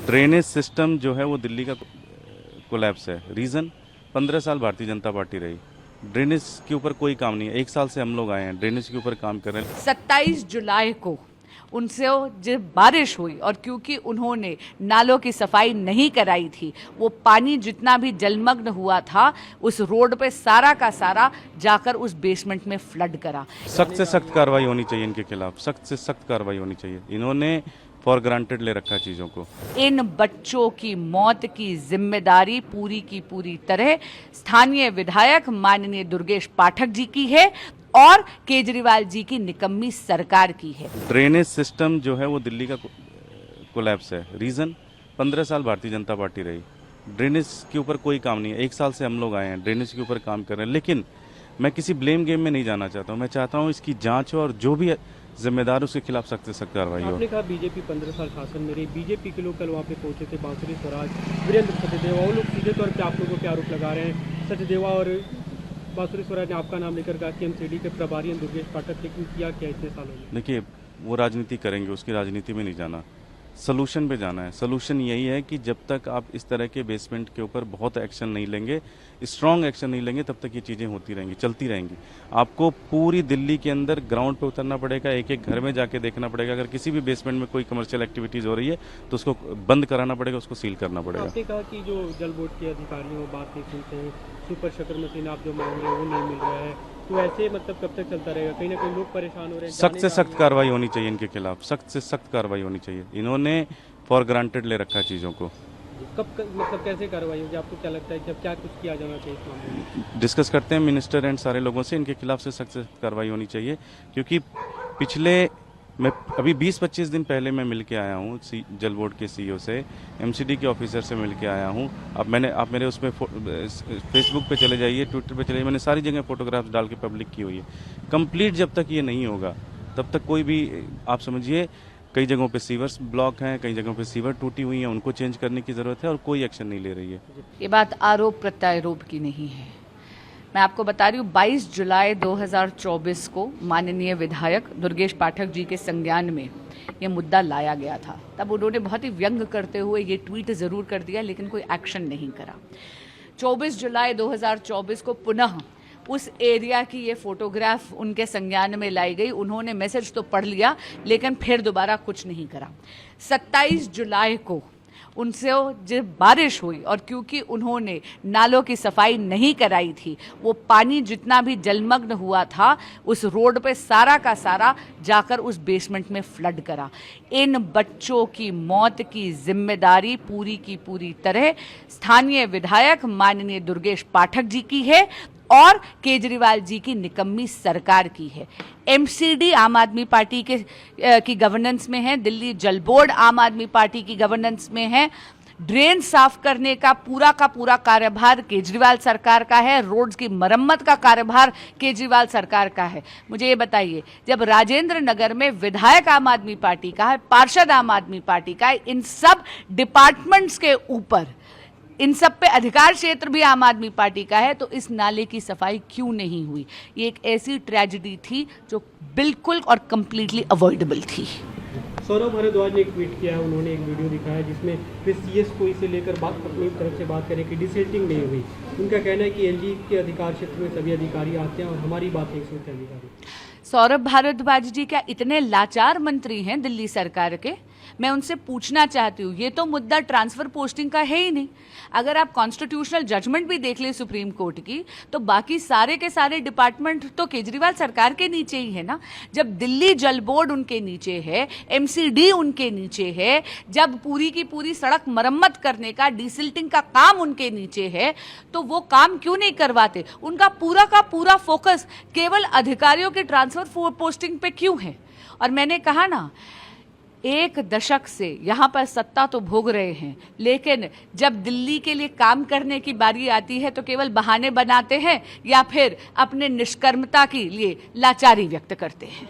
Drainage system जो है वो दिल्ली का कोलैप्स है। रीज़न 15 साल भारतीय जनता पार्टी रही, ड्रेनेज के ऊपर कोई काम नहीं है। 1 साल से हम लोग आए हैं, ड्रेनेज के ऊपर काम कर रहे हैं। 27 जुलाई को उनसे जब बारिश हुई और क्योंकि उन्होंने नालों की सफाई नहीं कराई थी, वो पानी जितना भी जलमग्न हुआ था उस रोड पे सारा का सारा जाकर उस बेसमेंट में फ्लड करा। सख्त से सख्त कार्रवाई होनी चाहिए इनके खिलाफ, सख्त से सख्त कार्रवाई होनी चाहिए। इन्होंने फॉर ग्रांटेड ले रखा चीज़ों को। इन बच्चों की मौत की जिम्मेदारी पूरी की पूरी तरह स्थानीय विधायक माननीय दुर्गेश पाठक जी की है और केजरीवाल जी की निकम्मी सरकार की है। ड्रेनेज सिस्टम जो है वो दिल्ली का कोलैप्स है। रीज़न 15 साल भारतीय जनता पार्टी रही, ड्रेनेज के ऊपर कोई काम नहीं है। 1 साल से हम लोग आए हैं, ड्रेनेज के ऊपर काम कर रहे हैं। लेकिन मैं किसी ब्लेम गेम में नहीं जाना चाहता हूँ। मैं चाहता हूँ इसकी जांच हो और जो भी जिम्मेदार उसके खिलाफ सख्त से सख्त कार्रवाई हो। आपने कहा बीजेपी 15 साल शासन में रही, बीजेपी के लोग कल वहाँ पे पहुंचे थे, बांसुरी स्वराज, वीरेंद्र सचदेवा, वो लोग सीधे तौर पे आप लोगों पे आरोप लगा रहे हैं। सचदेवा और बांसुरी स्वराज ने आपका नाम लेकर कहा कि एमसीडी के प्रभारी हैं दुर्गेश पाठक, लेकिन किया क्या इतने सालों में? देखिए, वो राजनीति करेंगे, उसकी राजनीति में नहीं जाना, सलूशन पे जाना है। सलूशन यही है कि जब तक आप इस तरह के बेसमेंट के ऊपर बहुत एक्शन नहीं लेंगे, स्ट्रॉन्ग एक्शन नहीं लेंगे, तब तक ये चीज़ें होती रहेंगी, चलती रहेंगी। आपको पूरी दिल्ली के अंदर ग्राउंड पे उतरना पड़ेगा, एक एक घर में जाके देखना पड़ेगा। अगर किसी भी बेसमेंट में कोई कमर्शियल एक्टिविटीज़ हो रही है तो उसको बंद कराना पड़ेगा, उसको सील करना पड़ेगा। आपने कहा कि जो जल बोर्ड के अधिकारी वो बात नहीं सुनते हैं, सुपर शटर मशीन आप जो मांग रहे हैं वो नहीं मिल रहा है, तो ऐसे मतलब कब तक चलता रहेगा? कहीं ना कहीं लोग परेशान हो रहे हैं। सख्त से सख्त कार्रवाई होनी चाहिए इनके खिलाफ, सख्त से सख्त कार्रवाई होनी चाहिए। इन्होंने फॉर ग्रांटेड ले रखा चीज़ों को। मतलब कैसे कार्रवाई होगी? आपको क्या लगता है कि अब क्या कुछ किया जाना चाहिए इस मामले में? डिस्कस करते हैं मिनिस्टर एंड सारे लोगों से, इनके खिलाफ से सख्त कार्रवाई होनी चाहिए। क्योंकि मैं अभी 20-25 दिन पहले मैं मिल के आया हूँ जल बोर्ड के सीईओ से, एमसीडी के ऑफिसर से मिल के आया हूँ। आप मेरे उसमें फेसबुक पे चले जाइए, ट्विटर पे चले जाइए, मैंने सारी जगह फोटोग्राफ्स डाल के पब्लिक की हुई है। कंप्लीट जब तक ये नहीं होगा तब तक कोई भी, आप समझिए, कई जगहों पे सीवर्स ब्लॉक हैं, कई जगहों पे सीवर टूटी हुई हैं, उनको चेंज करने की ज़रूरत है और कोई एक्शन नहीं ले रही है। ये बात आरोप प्रत्यारोप की नहीं है। मैं आपको बता रही हूँ 22 जुलाई 2024 को माननीय विधायक दुर्गेश पाठक जी के संज्ञान में ये मुद्दा लाया गया था। तब उन्होंने बहुत ही व्यंग करते हुए ये ट्वीट ज़रूर कर दिया, लेकिन कोई एक्शन नहीं करा। 24 जुलाई 2024 को पुनः उस एरिया की ये फोटोग्राफ उनके संज्ञान में लाई गई। उन्होंने मैसेज तो पढ़ लिया, लेकिन फिर दोबारा कुछ नहीं करा। 27 जुलाई को उनसे जब बारिश हुई और क्योंकि उन्होंने नालों की सफाई नहीं कराई थी, वो पानी जितना भी जलमग्न हुआ था उस रोड पे सारा का सारा जाकर उस बेसमेंट में फ्लड करा। इन बच्चों की मौत की जिम्मेदारी पूरी की पूरी तरह स्थानीय विधायक माननीय दुर्गेश पाठक जी की है और केजरीवाल जी की निकम्मी सरकार की है। एमसीडी आम आदमी पार्टी की गवर्नेंस में है, दिल्ली जल बोर्ड आम आदमी पार्टी की गवर्नेंस में है। ड्रेन साफ करने का पूरा कार्यभार केजरीवाल सरकार का है, रोड्स की मरम्मत का कार्यभार केजरीवाल सरकार का है। मुझे ये बताइए, जब राजेंद्र नगर में विधायक आम आदमी पार्टी का है, पार्षद आम आदमी पार्टी का है, इन सब डिपार्टमेंट्स के ऊपर इन सब पे अधिकार क्षेत्र भी आम आदमी पार्टी का है, तो इस नाले की सफाई क्यों नहीं हुई? ये एक ऐसी ट्रेजेडी थी जो बिल्कुल और कंप्लीटली अवॉइडेबल थी। सौरभ भारद्वाज ने एक ट्वीट किया है, उन्होंने एक वीडियो दिखाया जिसमें वे सीएस को इसे लेकर अपनी तरफ से बात करें कि डिसेल्टिंग नहीं हुई। उनका कहना है कि एलजी के अधिकार क्षेत्र में सभी अधिकारी आते हैं और हमारी बात नहीं सुनते अधिकारी। सौरभ भारद्वाज जी क्या इतने लाचार मंत्री हैं दिल्ली सरकार के? मैं उनसे पूछना चाहती हूँ, ये तो मुद्दा ट्रांसफर पोस्टिंग का है ही नहीं। अगर आप कॉन्स्टिट्यूशनल जजमेंट भी देख लें सुप्रीम कोर्ट की, तो बाकी सारे के सारे डिपार्टमेंट तो केजरीवाल सरकार के नीचे ही है ना। जब दिल्ली जल बोर्ड उनके नीचे है, एमसीडी उनके नीचे है, जब पूरी की पूरी सड़क मरम्मत करने का, डिसिल्टिंग का काम उनके नीचे है, तो वो काम क्यों नहीं करवाते? उनका पूरा का पूरा फोकस केवल अधिकारियों के ट्रांसफर पोस्टिंग पे क्यों है? और मैंने कहा ना, 1 दशक से यहाँ पर सत्ता तो भोग रहे हैं, लेकिन जब दिल्ली के लिए काम करने की बारी आती है तो केवल बहाने बनाते हैं या फिर अपने निष्कर्मता के लिए लाचारी व्यक्त करते हैं।